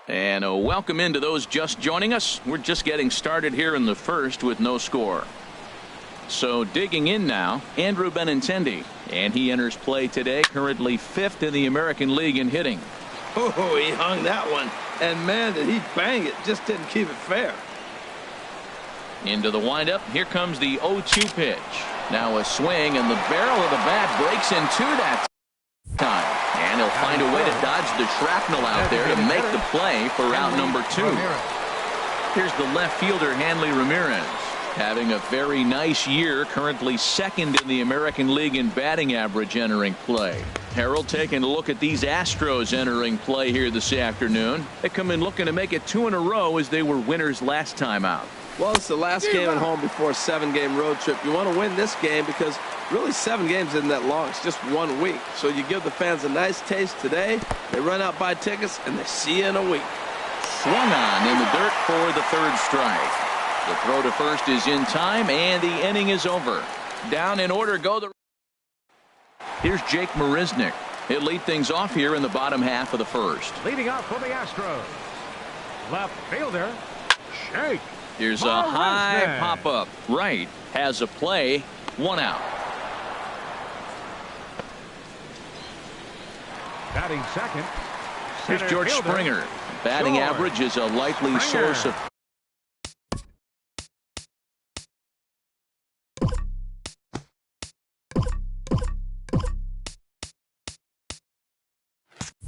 And welcome into those just joining us. We're just getting started here in the first with no score. So digging in now, Andrew Benintendi, and he enters play today, currently 5th in the American League in hitting. Oh, he hung that one, and man, did he bang it. Just didn't keep it fair. Into the windup. Here comes the 0-2 pitch. Now a swing, and the barrel of the bat breaks in two that time. And he'll find a way to dodge the shrapnel out there to make the play for out number 2. Here's the left fielder, Hanley Ramirez, having a very nice year, currently 2nd in the American League in batting average entering play. Harold taking a look at these Astros entering play here this afternoon. They come in looking to make it 2 in a row as they were winners last time out. Well, it's the last game at home before a 7-game road trip. You want to win this game because really 7 games isn't that long. It's just 1 week. So you give the fans a nice taste today. They run out, buy tickets, and they see you in a week. Swung on in the dirt for the 3rd strike. The throw to first is in time, and the inning is over. Down in order go the... Here's Jake Marisnick. He'll lead things off here in the bottom half of the first. Leading off for the Astros, left fielder, Shake. Here's a high pop-up. Right has a play. 1 out. Batting second. Here's George Springer. Batting average is a likely source of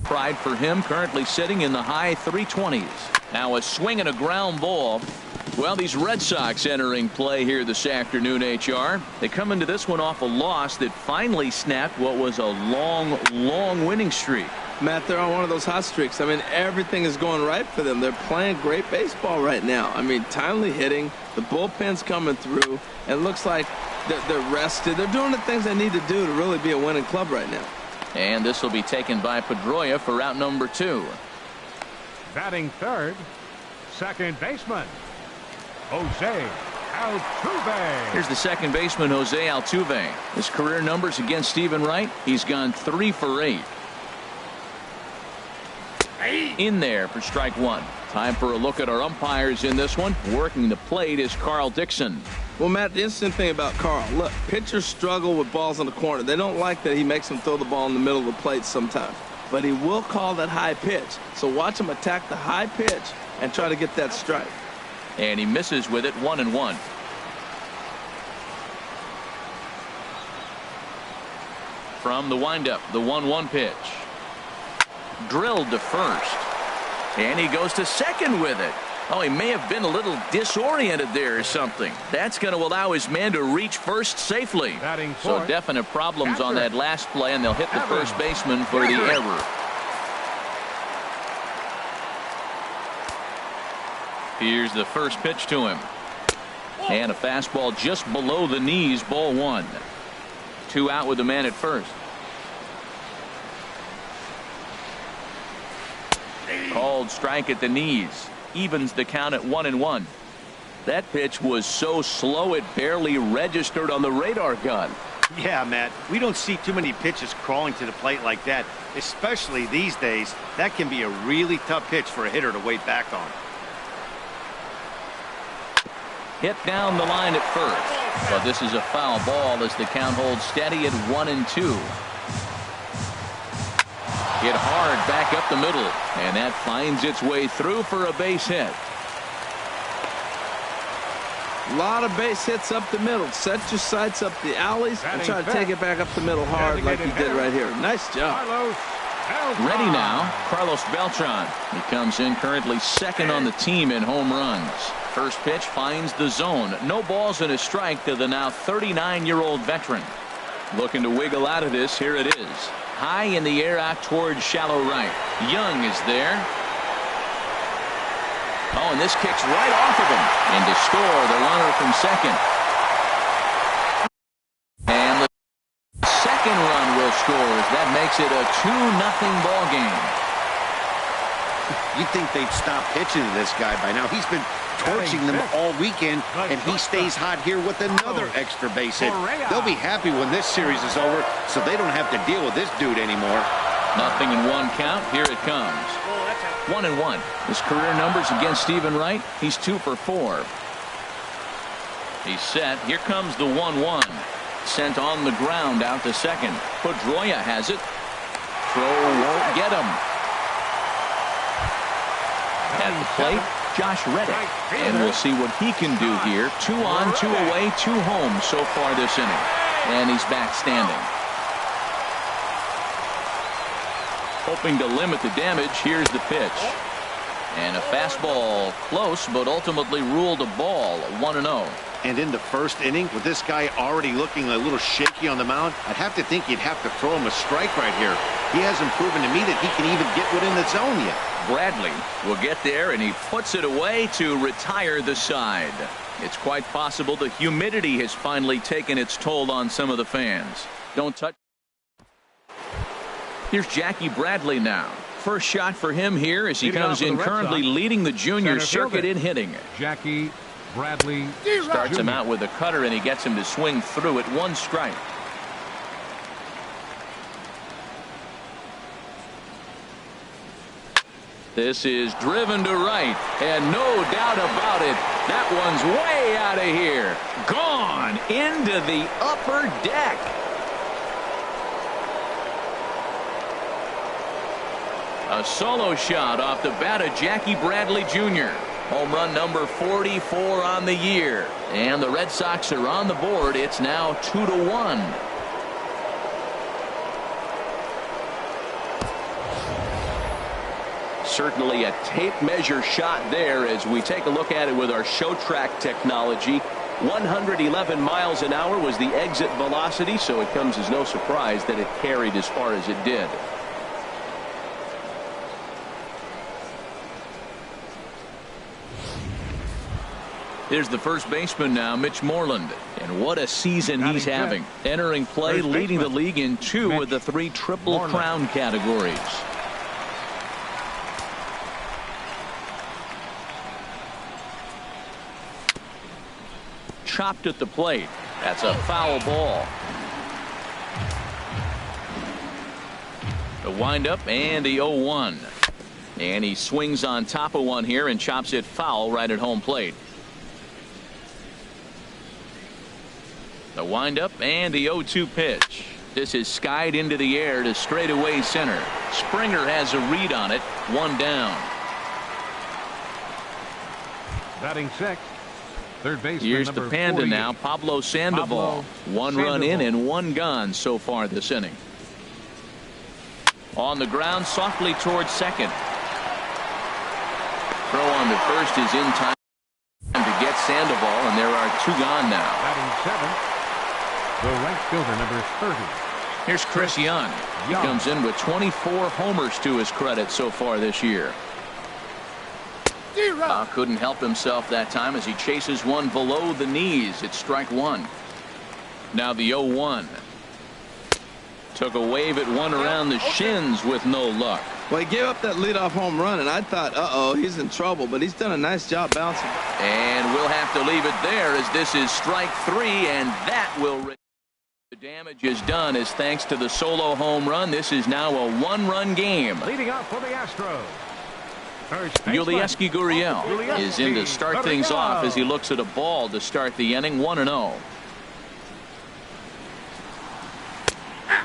pride for him, currently sitting in the high 320s. Now a swing and a ground ball. Well, these Red Sox entering play here this afternoon, HR. They come into this one off a loss that finally snapped what was a long winning streak. Matt, they're on one of those hot streaks. I mean, everything is going right for them. They're playing great baseball right now. I mean, timely hitting, the bullpen's coming through, and it looks like they're rested. They're doing the things they need to do to really be a winning club right now. And this will be taken by Pedroia for out number 2. Batting third, second baseman, Jose Altuve. Here's the second baseman, Jose Altuve. His career numbers against Stephen Wright, he's gone 3 for 8. In there for strike 1. Time for a look at our umpires in this one. Working the plate is Carl Dixon. Well, Matt, the interesting thing about Carl, look, pitchers struggle with balls in the corner. They don't like that he makes them throw the ball in the middle of the plate sometimes. But he will call that high pitch. So watch him attack the high pitch and try to get that strike. And he misses with it. 1-1. From the windup, the 1-1 pitch. Drilled to first. And he goes to second with it. Oh, he may have been a little disoriented there or something. That's going to allow his man to reach first safely. So definite problems on that last play, and they'll hit the first baseman for the error. Here's the first pitch to him. And a fastball just below the knees, ball 1. 2 out with the man at first. Called strike at the knees. Evens the count at 1-1. That pitch was so slow it barely registered on the radar gun. Yeah, Matt, we don't see too many pitches crawling to the plate like that, especially these days. That can be a really tough pitch for a hitter to wait back on. Hit down the line at first, but this is a foul ball as the count holds steady at 1-2. Hit hard back up the middle, and that finds its way through for a base hit. A lot of base hits up the middle. Set your sights up the alleys and try to take it back up the middle hard like he did right here. Nice job. Ready now, Carlos Beltran. He comes in currently 2nd on the team in home runs. First pitch finds the zone. No balls and a strike to the now 39-year-old veteran. Looking to wiggle out of this. Here it is. High in the air out towards shallow right. Young is there. Oh, and this kicks right off of him. And to score the runner from second. And the second run will score as that makes it a 2-0 ball game. You'd think they'd stop pitching to this guy by now. He's been torching them all weekend, and he stays hot here with another extra base hit. They'll be happy when this series is over, so they don't have to deal with this dude anymore. 0-1 count. Here it comes. Oh, that's out. 1-1. His career numbers against Stephen Wright, he's 2 for 4. He's set. Here comes the 1-1. Sent on the ground out to second. Pedroia has it. Throw won't get him. At the plate, Josh Reddick. And we'll see what he can do here. 2 on, 2 away, 2 home so far this inning. And he's back standing. Hoping to limit the damage, here's the pitch. And a fastball close, but ultimately ruled a ball. 1-0. And in the first inning, with this guy already looking a little shaky on the mound, I'd have to think you'd have to throw him a strike right here. He hasn't proven to me that he can even get within the zone yet. Bradley will get there, and he puts it away to retire the side. It's quite possible the humidity has finally taken its toll on some of the fans. Don't touch. Here's Jackie Bradley now. First shot for him here as he comes in currently leading the junior circuit in hitting. Jackie Bradley starts him out with a cutter, and he gets him to swing through it. 1 strike. This is driven to right, and no doubt about it, that one's way out of here. Gone into the upper deck. A solo shot off the bat of Jackie Bradley Jr. Home run number 44 on the year. And the Red Sox are on the board. It's now 2-1. Certainly a tape measure shot there as we take a look at it with our show track technology. 111 miles an hour was the exit velocity, so it comes as no surprise that it carried as far as it did. Here's the first baseman now, Mitch Moreland. And what a season he's having. Entering play, leading the league in 2 of the 3 Triple Crown categories. Chopped at the plate. That's a foul ball. The windup and the 0-1. And he swings on top of one here and chops it foul right at home plate. The windup and the 0-2 pitch. This is skied into the air to straightaway center. Springer has a read on it. 1 down. Batting 6th. Third baseman. Here's the Panda 40. now, Pablo Sandoval. 1 run in and 1 gone so far this inning. On the ground, softly towards second. Throw on to first is in time to get Sandoval, and there are 2 gone now. Batting 7th. The right fielder, number 30. Here's Chris Young. He comes in with 24 homers to his credit so far this year. Couldn't help himself that time as he chases one below the knees. It's strike 1. Now the 0-1. Took a wave at one around the shins with no luck. Well, he gave up that leadoff home run, and I thought, uh-oh, he's in trouble, but he's done a nice job bouncing. And we'll have to leave it there as this is strike 3, and that will... The damage is done as thanks to the solo home run. This is now a 1-run game. Leading up for the Astros. Yulieski Gurriel is in to start things off as he looks at a ball to start the inning. 1-0.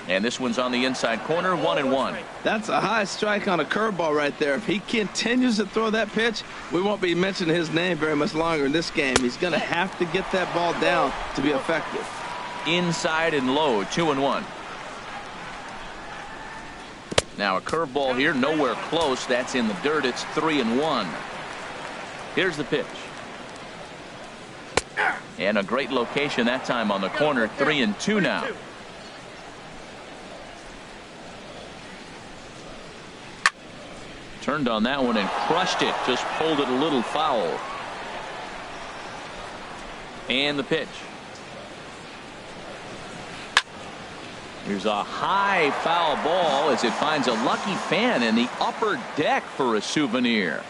And this one's on the inside corner. 1-1. That's a high strike on a curveball right there. If he continues to throw that pitch, we won't be mentioning his name very much longer in this game. He's going to have to get that ball down to be effective. Inside and low. 2-1. Now a curveball here, nowhere close. That's in the dirt. It's 3-1. Here's the pitch. And a great location that time on the corner. 3-2 now. Turned on that one and crushed it. Just pulled it a little foul. And the pitch. Here's a high foul ball as it finds a lucky fan in the upper deck for a souvenir.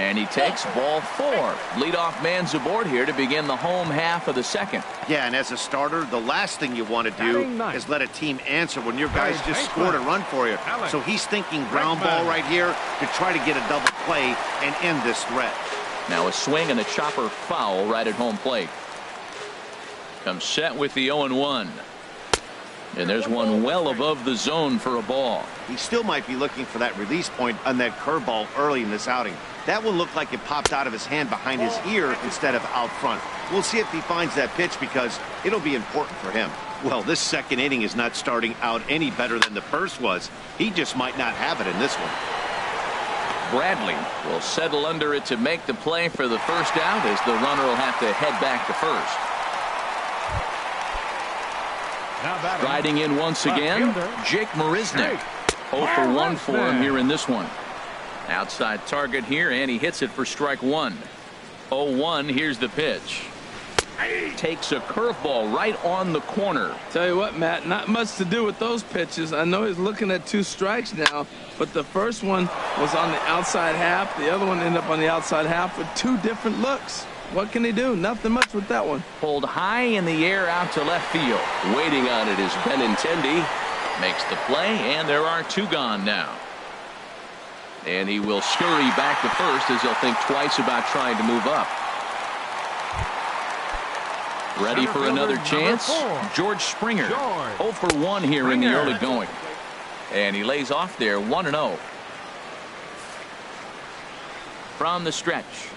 And he takes ball 4. Leadoff man's aboard here to begin the home half of the second. Yeah, and as a starter, the last thing you want to do is let a team answer when your guys just scored a run for you. So he's thinking ground ball right here to try to get a double play and end this threat. Now a swing and a chopper foul right at home plate. Comes set with the 0-1. And there's one well above the zone for a ball. He still might be looking for that release point on that curveball early in this outing. That will look like it popped out of his hand behind his ear instead of out front. We'll see if he finds that pitch because it'll be important for him. Well, this second inning is not starting out any better than the first was. He just might not have it in this one. Bradley will settle under it to make the play for the first out as the runner will have to head back to first. Riding in once again, Jake Marisnick. 0 for 1 for him here in this one. Outside target here, and he hits it for strike 1. 0-1, here's the pitch. Takes a curveball right on the corner. Tell you what, Matt, not much to do with those pitches. I know he's looking at 2 strikes now, but the first one was on the outside half. The other one ended up on the outside half with 2 different looks. What can he do? Nothing much with that one. Pulled high in the air out to left field. Waiting on it is Benintendi. Makes the play, and there are 2 gone now. And he will scurry back to first as he'll think twice about trying to move up. Ready for another chance. George Springer. 0 for 1 here in the early going. And he lays off there 1-0. From the stretch.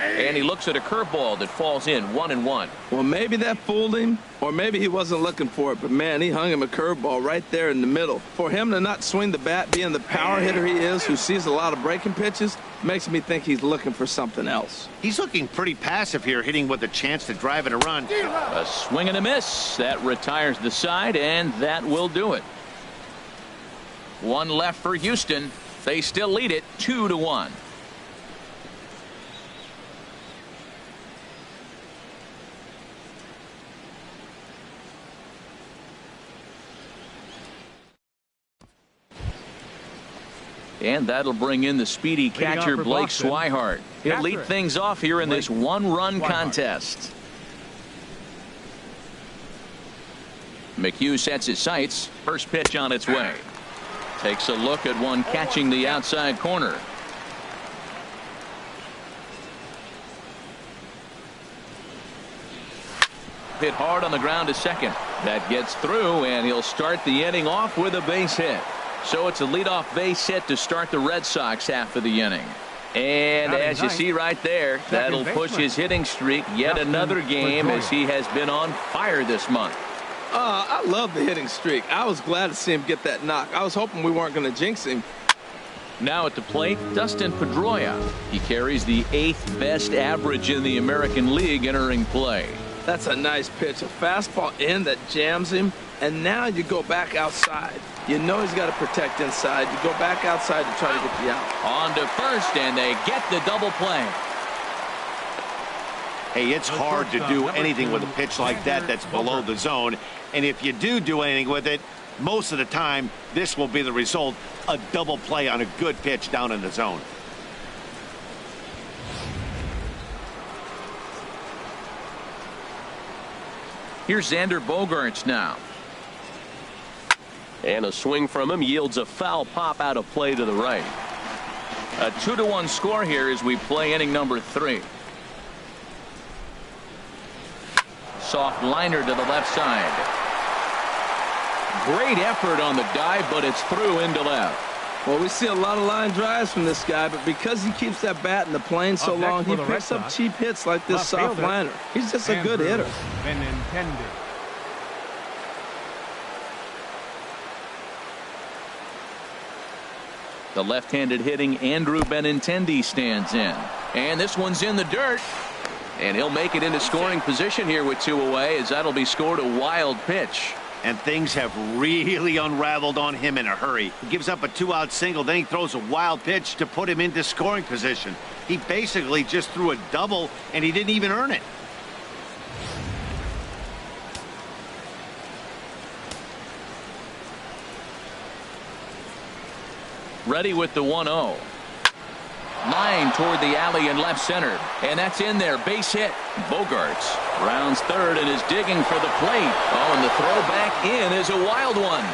And he looks at a curveball that falls in 1-1. Well, maybe that fooled him, or maybe he wasn't looking for it. But, man, he hung him a curveball right there in the middle. For him to not swing the bat, being the power hitter he is, who sees a lot of breaking pitches, makes me think he's looking for something else. He's looking pretty passive here, hitting with a chance to drive and a run. A swing and a miss. That retires the side, and that will do it. 1 left for Houston. They still lead it 2-1. And that'll bring in the speedy catcher Blake Swihart. He'll lead things off here in this 1-run contest. McHugh sets his sights. First pitch on its way. Takes a look at one catching the outside corner. Hit hard on the ground to second. That gets through, and he'll start the inning off with a base hit. So it's a leadoff base hit to start the Red Sox half of the inning. And as you see right there, that'll push his hitting streak yet another game as he has been on fire this month. I love the hitting streak. I was glad to see him get that knock. I was hoping we weren't going to jinx him. Now at the plate, Dustin Pedroia. He carries the 8th best average in the American League entering play. That's a nice pitch. A fastball in that jams him. And now you go back outside. You know he's got to protect inside. You go back outside to try to get the out. On to first, and they get the double play. Hey, it's hard to do anything with a pitch like that that's below the zone. And if you do anything with it, most of the time, this will be the result. A double play on a good pitch down in the zone. Here's Xander Bogaerts now. And a swing from him yields a foul pop out of play to the right. A 2-1 score here as we play inning number 3. Soft liner to the left side. Great effort on the dive, but it's through into left. Well, we see a lot of line drives from this guy, but because he keeps that bat in the plane so long, he picks up cheap hits like this soft liner. He's just a good hitter. The left-handed hitting Andrew Benintendi stands in. And this one's in the dirt. And he'll make it into scoring position here with 2 away, as that'll be scored a wild pitch. And things have really unraveled on him in a hurry. He gives up a 2-out single, then he throws a wild pitch to put him into scoring position. He basically just threw a double, and he didn't even earn it. Ready with the 1-0. Line toward the alley in left center. And that's in there. Base hit. Bogarts rounds third and is digging for the plate. Oh, and the throw back in is a wild one.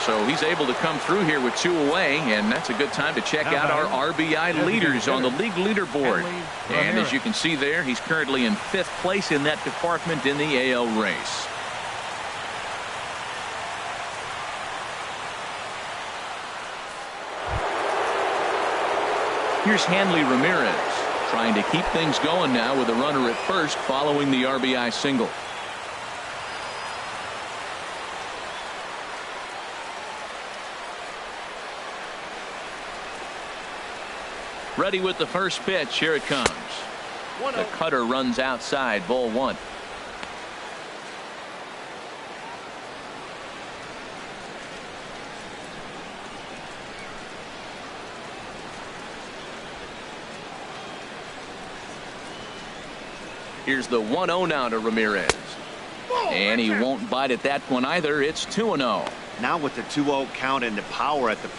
So he's able to come through here with 2 away, and that's a good time to check out our RBI leaders on the league leaderboard. And as you can see there, he's currently in 5th place in that department in the AL race. Here's Hanley Ramirez trying to keep things going now with a runner at first following the RBI single. Ready with the first pitch. Here it comes. The cutter runs outside. Ball 1. Here's the 1-0 now to Ramirez. And he won't bite at that one either. It's 2-0. Now with the 2-0 count and the power at the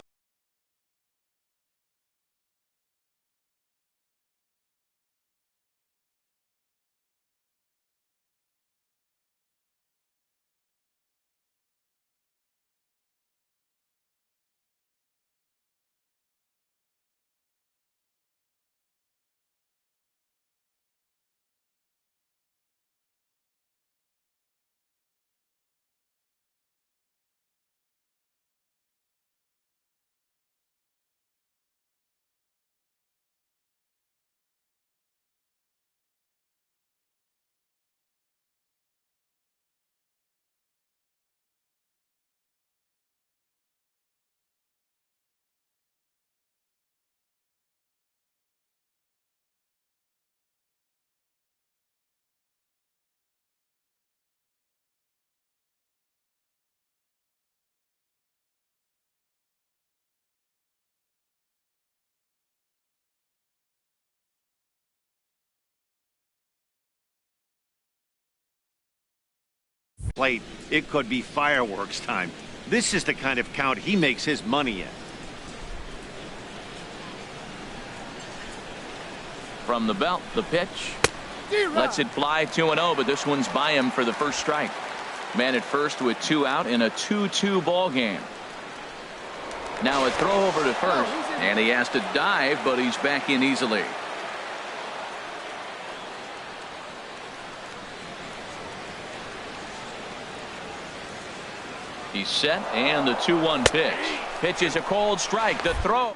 plate, it could be fireworks time. This is the kind of count he makes his money in. From the belt, the pitch. Lets it fly 2-0, but this one's by him for the first strike. Man at first with 2 out in a 2-2 ball game. Now a throw over to first, and he has to dive, but he's back in easily. He's set, and the 2-1 pitch. Pitch is a cold strike. The throw.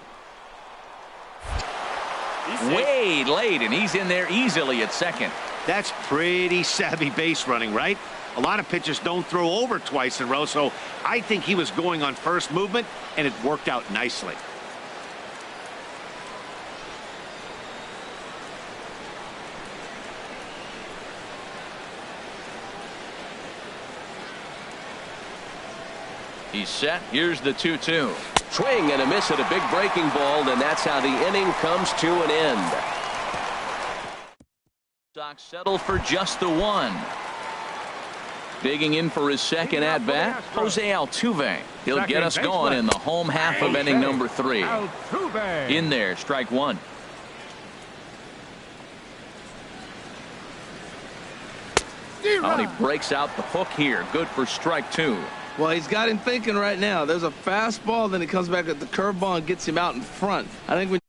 Way late, and he's in there easily at second. That's pretty savvy base running, right? A lot of pitchers don't throw over twice in a row, so I think he was going on first movement, and it worked out nicely. He's set. Here's the 2-2. Swing and a miss at a big breaking ball, and that's how the inning comes to an end. Sox settle for just the 1. Digging in for his second at-bat, Jose Altuve. He'll get us going in the home half of inning number 3. In there, strike 1. Oh, he breaks out the hook here. Good for strike 2. Well, he's got him thinking right now. There's a fastball, then he comes back at the curveball and gets him out in front. I think when